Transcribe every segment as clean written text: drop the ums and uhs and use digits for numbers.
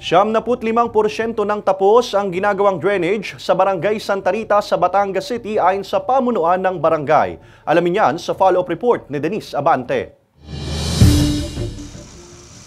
75% ng tapos ang ginagawang drainage sa Barangay Santa Rita sa Batangas City ayon sa pamunuan ng barangay. Alamin yan sa follow-up report ni Denise Abante.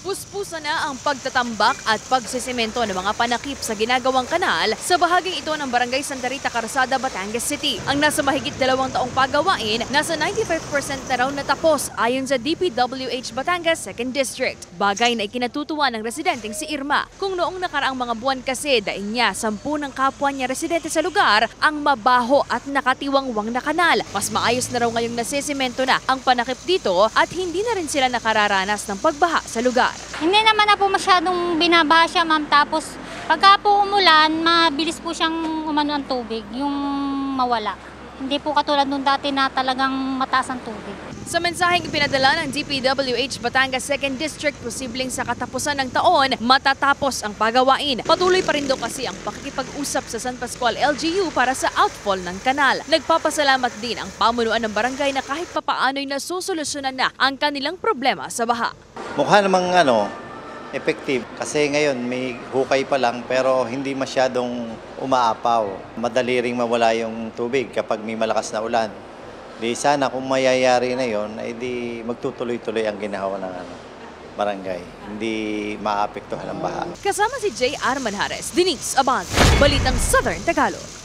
Puspusa na ang pagtatambak at pagsisemento ng mga panakip sa ginagawang kanal sa bahaging ito ng Barangay Santa Rita, Carasada, Batangas City. Ang nasa mahigit 2 taong pagawain, nasa 95% na raw natapos ayon sa DPWH Batangas 2nd District. Bagay na ikinatutuwa ng residenteng si Irma. Kung noong nakaraang mga buwan kasi, daing niya 10 ng kapwa niya residente sa lugar ang mabaho at nakatiwangwang na kanal. Mas maayos na raw ngayong nasisemento na ang panakip dito at hindi na rin sila nakararanas ng pagbaha sa lugar. Hindi naman na po masyadong binabaha siya, ma'am. Tapos pagka po umulan, mabilis po siyang umano ang tubig, yung mawala. Hindi po katulad nung dati na talagang mataas ang tubig. Sa mensaheng ipinadala ng DPWH Batangas 2nd District, posibleng sa katapusan ng taon matatapos ang pagawain. Patuloy pa rin daw kasi ang pakikipag-usap sa San Pascual LGU para sa outfall ng kanal. Nagpapasalamat din ang pamunuan ng barangay na kahit papaano'y nasusolusyonan na ang kanilang problema sa baha. Mukha namang effective kasi ngayon may hukay pa lang pero hindi masyadong umaapaw. Madali ring mawala yung tubig kapag may malakas na ulan. Di sana kung mayayari na yon, ay di magtutuloy-tuloy ang ginawa ng barangay. Hindi maapektuhan ang baha. Kasama si J.R. Manjares, Denise Abante, Balitang Southern Tagalog.